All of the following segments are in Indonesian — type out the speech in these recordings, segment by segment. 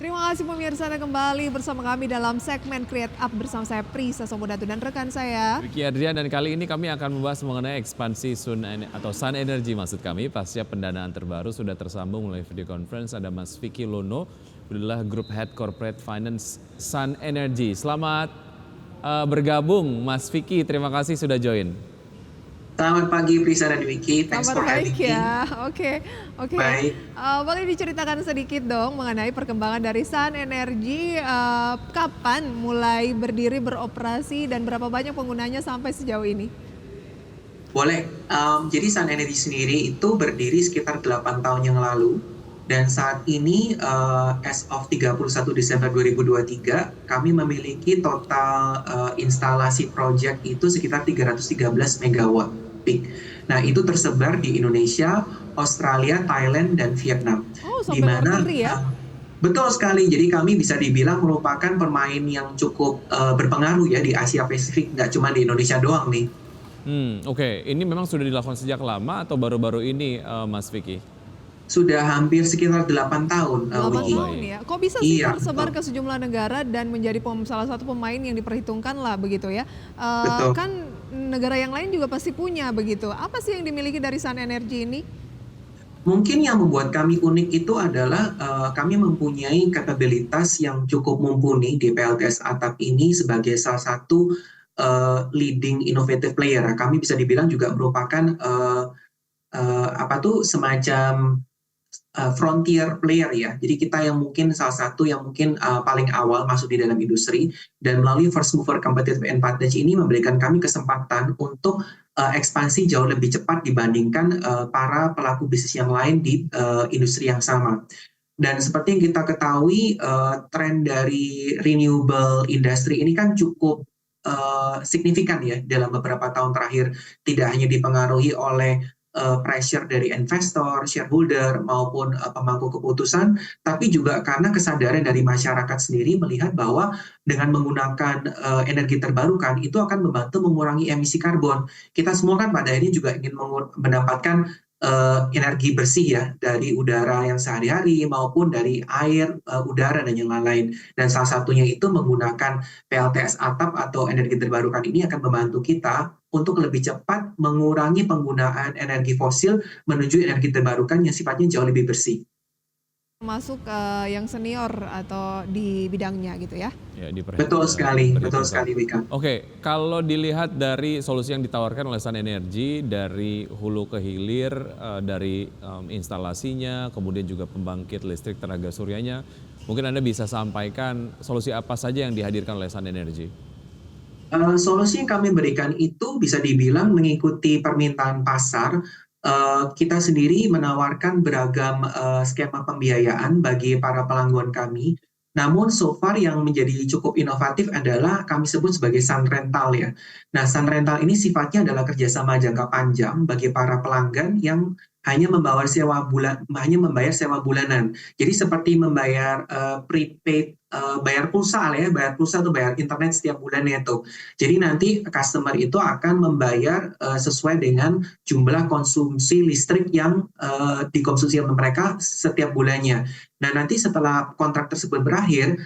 Terima kasih pemirsa Anda kembali bersama kami dalam segmen Create Up bersama saya Prisa Somodatu dan rekan saya. Ricky Adrian dan kali ini kami akan membahas mengenai ekspansi Sun Energy maksud kami. Pasca pendanaan terbaru sudah tersambung melalui video conference ada Mas Vicky Lono, adalah Group Head Corporate Finance Sun Energy. Selamat bergabung Mas Vicky, terima kasih sudah join. Selamat pagi Prisa dan Vicky, thanks for having me. Ya, oke. Baik. Boleh diceritakan sedikit dong mengenai perkembangan dari Sun Energy, kapan mulai berdiri beroperasi dan berapa banyak penggunanya sampai sejauh ini? Boleh, jadi Sun Energy sendiri itu berdiri sekitar 8 tahun yang lalu. Dan saat ini as of 31 Desember 2023, kami memiliki total instalasi project itu sekitar 313 megawatt peak. Nah, itu tersebar di Indonesia, Australia, Thailand, dan Vietnam. Oh, sampai luar negeri ya? Betul sekali, jadi kami bisa dibilang merupakan pemain yang cukup berpengaruh ya di Asia Pasifik, nggak cuma di Indonesia doang nih. Oke. Ini memang sudah dilakukan sejak lama atau baru-baru ini Mas Vicky? Sudah hampir sekitar 8 tahun. 8 tahun ya? Kok bisa sih tersebar ke sejumlah negara dan menjadi salah satu pemain yang diperhitungkan lah begitu ya? Betul. Kan negara yang lain juga pasti punya begitu. Apa sih yang dimiliki dari Sun Energy ini? Mungkin yang membuat kami unik itu adalah kami mempunyai kapabilitas yang cukup mumpuni di PLTS atap ini sebagai salah satu leading innovative player. Kami bisa dibilang juga merupakan semacam frontier player ya. Jadi kita yang mungkin salah satu yang mungkin paling awal masuk di dalam industri, dan melalui first mover competitive advantage ini memberikan kami kesempatan untuk ekspansi jauh lebih cepat dibandingkan para pelaku bisnis yang lain di industri yang sama. Dan seperti yang kita ketahui, tren dari renewable industry ini kan cukup signifikan ya dalam beberapa tahun terakhir, tidak hanya dipengaruhi oleh pressure dari investor, shareholder, maupun pemangku keputusan, tapi juga karena kesadaran dari masyarakat sendiri melihat bahwa dengan menggunakan energi terbarukan itu akan membantu mengurangi emisi karbon. Kita semua kan pada akhirnya juga ingin mendapatkan energi bersih ya dari udara yang sehari-hari maupun dari air, udara, dan yang lain-lain. Dan salah satunya itu menggunakan PLTS atap atau energi terbarukan ini akan membantu kita untuk lebih cepat mengurangi penggunaan energi fosil menuju energi terbarukan yang sifatnya jauh lebih bersih. Masuk yang senior atau di bidangnya gitu ya? Betul sekali Wika. Oke, kalau dilihat dari solusi yang ditawarkan oleh Sun Energy dari hulu ke hilir, dari instalasinya, kemudian juga pembangkit listrik tenaga suryanya, mungkin Anda bisa sampaikan solusi apa saja yang dihadirkan oleh Sun Energy? Solusi yang kami berikan itu bisa dibilang mengikuti permintaan pasar. Kita sendiri menawarkan beragam skema pembiayaan bagi para pelanggan kami. Namun so far yang menjadi cukup inovatif adalah kami sebut sebagai Sun Rental ya. Nah, Sun Rental ini sifatnya adalah kerjasama jangka panjang bagi para pelanggan yang hanya membayar sewa bulanan. Jadi seperti membayar prepaid, bayar pulsa lah ya, bayar pulsa atau bayar internet setiap bulannya itu. Jadi nanti customer itu akan membayar sesuai dengan jumlah konsumsi listrik yang dikonsumsi oleh mereka setiap bulannya. Nah, nanti setelah kontrak tersebut berakhir,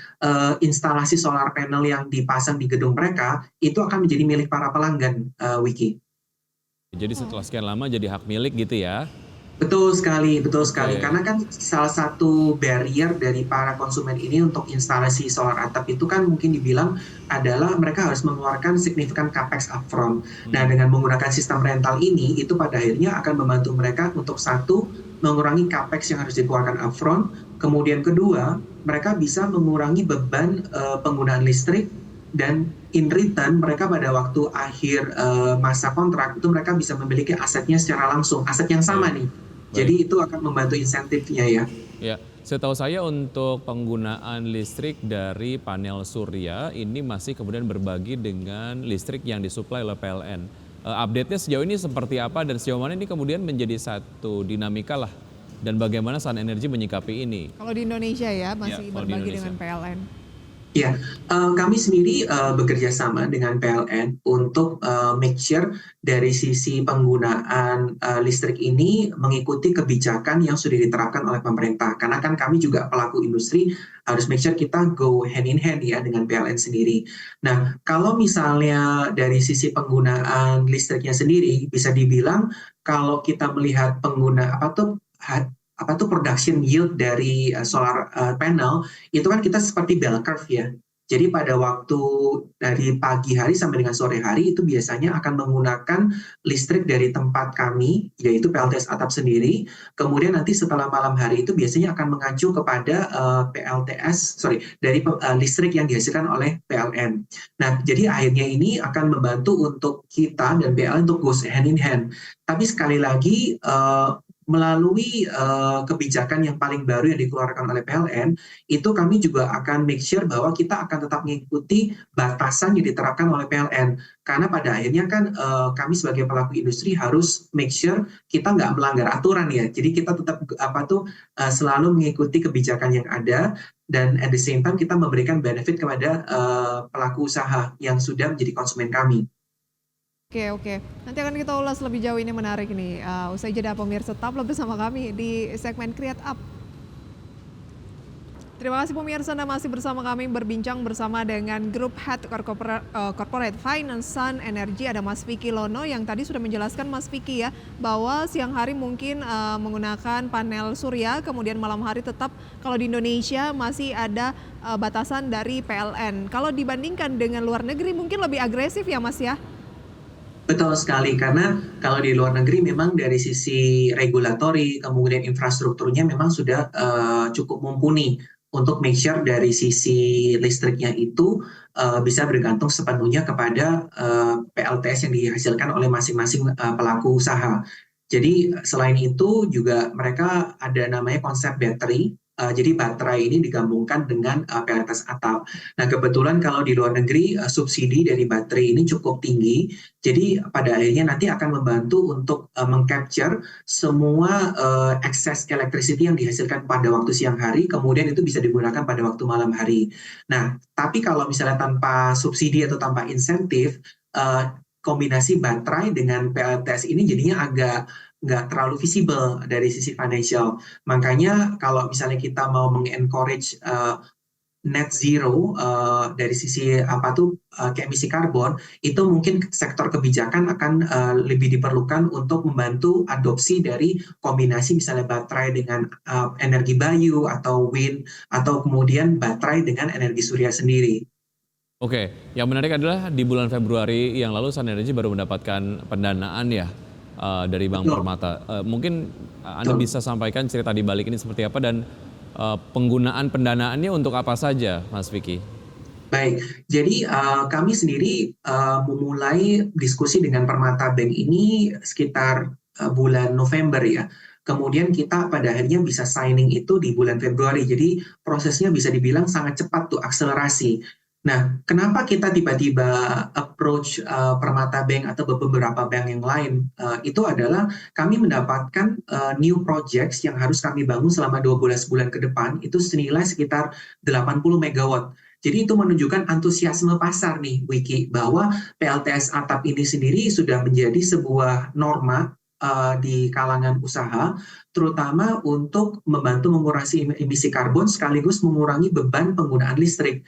instalasi solar panel yang dipasang di gedung mereka itu akan menjadi milik para pelanggan, Wiki. Jadi setelah sekian lama jadi hak milik gitu ya? Betul sekali. Karena kan salah satu barrier dari para konsumen ini untuk instalasi solar atap itu kan mungkin dibilang adalah mereka harus mengeluarkan signifikan capex upfront. Nah, dengan menggunakan sistem rental ini, itu pada akhirnya akan membantu mereka untuk satu, mengurangi capex yang harus dikeluarkan upfront. Kemudian kedua, mereka bisa mengurangi beban penggunaan listrik, dan in return mereka pada waktu akhir masa kontrak itu mereka bisa memiliki asetnya secara langsung, aset yang sama nih. Jadi itu akan membantu insentifnya ya. Ya, setahu saya untuk penggunaan listrik dari panel surya ini masih kemudian berbagi dengan listrik yang disuplai oleh PLN. Update-nya sejauh ini seperti apa dan sejauh mana ini kemudian menjadi satu dinamika lah, dan bagaimana Sun Energy menyikapi ini? Kalau di Indonesia ya masih berbagi dengan PLN. Ya, kami sendiri bekerja sama dengan PLN untuk make sure dari sisi penggunaan listrik ini mengikuti kebijakan yang sudah diterapkan oleh pemerintah. Karena kan kami juga pelaku industri harus make sure kita go hand in hand ya dengan PLN sendiri. Nah, kalau misalnya dari sisi penggunaan listriknya sendiri bisa dibilang kalau kita melihat pengguna apa tuh production yield dari solar panel itu kan kita seperti bell curve ya. Jadi pada waktu dari pagi hari sampai dengan sore hari itu biasanya akan menggunakan listrik dari tempat kami, yaitu PLTS atap sendiri. Kemudian nanti setelah malam hari itu biasanya akan mengacu kepada listrik yang dihasilkan oleh PLN. Nah, jadi akhirnya ini akan membantu untuk kita dan PLN untuk go hand in hand. Tapi sekali lagi melalui kebijakan yang paling baru yang dikeluarkan oleh PLN, itu kami juga akan make sure bahwa kita akan tetap mengikuti batasan yang diterapkan oleh PLN. Karena pada akhirnya kan kami sebagai pelaku industri harus make sure kita nggak melanggar aturan ya. Jadi kita tetap selalu mengikuti kebijakan yang ada dan at the same time kita memberikan benefit kepada pelaku usaha yang sudah menjadi konsumen kami. Oke. Nanti akan kita ulas lebih jauh, ini menarik nih. Usai jeda pemirsa, tetaplah bersama kami di segmen Create Up. Terima kasih pemirsa, Anda masih bersama kami berbincang bersama dengan Group Head Corporate Finance Sun Energy. Ada Mas Vicky Lono yang tadi sudah menjelaskan Mas Vicky ya, bahwa siang hari mungkin menggunakan panel surya, kemudian malam hari tetap kalau di Indonesia masih ada batasan dari PLN. Kalau dibandingkan dengan luar negeri mungkin lebih agresif ya Mas ya? Betul sekali, karena kalau di luar negeri memang dari sisi regulatori, kemudian infrastrukturnya memang sudah cukup mumpuni untuk make sure dari sisi listriknya itu bisa bergantung sepenuhnya kepada PLTS yang dihasilkan oleh masing-masing pelaku usaha. Jadi selain itu juga mereka ada namanya konsep battery. Jadi baterai ini digabungkan dengan PLTS atap. Nah kebetulan kalau di luar negeri subsidi dari baterai ini cukup tinggi. Jadi pada akhirnya nanti akan membantu untuk mengcapture semua excess electricity yang dihasilkan pada waktu siang hari, kemudian itu bisa digunakan pada waktu malam hari. Nah tapi kalau misalnya tanpa subsidi atau tanpa insentif, kombinasi baterai dengan PLTS ini jadinya agak nggak terlalu visible dari sisi financial. Makanya kalau misalnya kita mau mengencourage net zero dari sisi emisi karbon, itu mungkin sektor kebijakan akan lebih diperlukan untuk membantu adopsi dari kombinasi misalnya baterai dengan energi bayu atau wind, atau kemudian baterai dengan energi surya sendiri. Oke, yang menarik adalah di bulan Februari yang lalu Sun Energy baru mendapatkan pendanaan ya dari Bank Permata. Mungkin Anda bisa sampaikan cerita di balik ini seperti apa dan penggunaan pendanaannya untuk apa saja, Mas Vicky? Baik, jadi kami sendiri memulai diskusi dengan Permata Bank ini sekitar bulan November ya. Kemudian kita pada akhirnya bisa signing itu di bulan Februari. Jadi prosesnya bisa dibilang sangat cepat tuh, akselerasi. Nah, kenapa kita tiba-tiba approach Permata Bank atau beberapa bank yang lain? Itu adalah kami mendapatkan new projects yang harus kami bangun selama 12 bulan ke depan, itu senilai sekitar 80 megawatt. Jadi itu menunjukkan antusiasme pasar nih, Wiki, bahwa PLTS atap ini sendiri sudah menjadi sebuah norma di kalangan usaha, terutama untuk membantu mengurangi emisi karbon sekaligus mengurangi beban penggunaan listrik.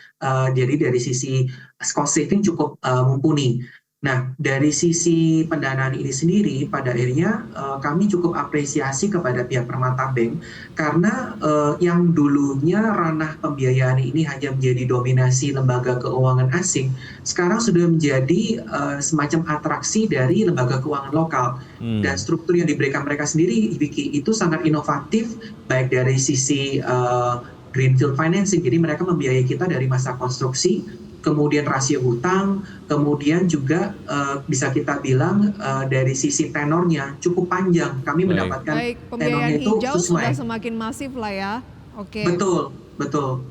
Jadi dari sisi cost saving cukup mumpuni. Nah, dari sisi pendanaan ini sendiri, pada akhirnya kami cukup apresiasi kepada pihak Permata Bank karena yang dulunya ranah pembiayaan ini hanya menjadi dominasi lembaga keuangan asing, sekarang sudah menjadi semacam atraksi dari lembaga keuangan lokal. Dan struktur yang diberikan mereka sendiri, Vicky, itu sangat inovatif, baik dari sisi greenfield financing, jadi mereka membiayai kita dari masa konstruksi, kemudian rasio hutang, kemudian juga bisa kita bilang dari sisi tenornya cukup panjang. Kami mendapatkan tenornya itu hijau sesuai. Sudah semakin masif lah ya. Oke. Betul.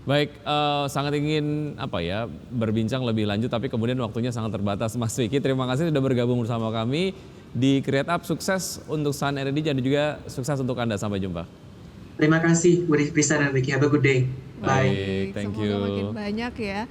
Baik, sangat ingin berbincang lebih lanjut, tapi kemudian waktunya sangat terbatas, Mas Vicky. Terima kasih sudah bergabung bersama kami di Create Up. Sukses untuk Sun Energy dan juga sukses untuk Anda. Sampai jumpa. Terima kasih Bu Risa dan Vicky. Have a good day. Bye. Baik, thank Semoga you. makin banyak ya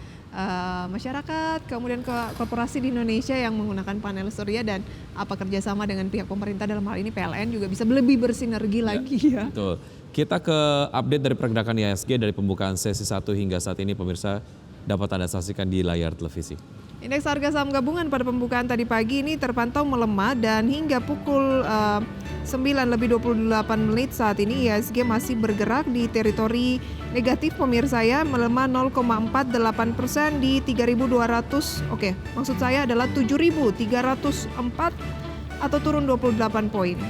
masyarakat, kemudian korporasi di Indonesia yang menggunakan panel surya dan apa kerjasama dengan pihak pemerintah dalam hal ini PLN juga bisa lebih bersinergi lagi ya. Betul. Kita ke update dari pergerakan IHSG dari pembukaan sesi 1 hingga saat ini pemirsa dapat Anda saksikan di layar televisi. Indeks harga saham gabungan pada pembukaan tadi pagi ini terpantau melemah dan hingga pukul 9:28 saat ini IHSG masih bergerak di teritori negatif pemirsa ya, melemah 0,48% di 3.200. Oke, maksud saya adalah 7.304 atau turun 28 poin.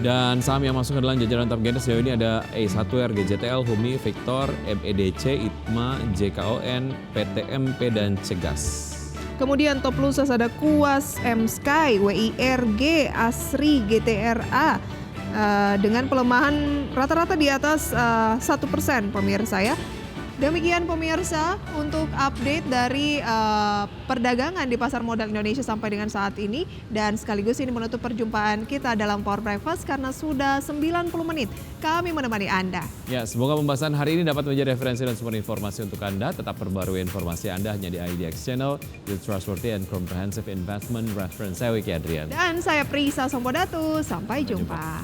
Dan saham yang masuk ke dalam jajaran top gainer sejauh ini ada A1R, GJTL, Humi, Victor, MEDC, ITMA, JKON, PTMP, dan Cegas. Kemudian top losers ada Kuas, M-Sky, WIRG, ASRI, GTRA dengan pelemahan rata-rata di atas 1% pemirsa ya. Demikian pemirsa untuk update dari perdagangan di pasar modal Indonesia sampai dengan saat ini. Dan sekaligus ini menutup perjumpaan kita dalam Power Breakfast karena sudah 90 menit kami menemani Anda. Ya, semoga pembahasan hari ini dapat menjadi referensi dan sumber informasi untuk Anda. Tetap perbarui informasi Anda hanya di IDX Channel, the trustworthy and comprehensive investment reference. Saya Wiki Adrian. Dan saya Prisa Sompodatu, sampai jumpa.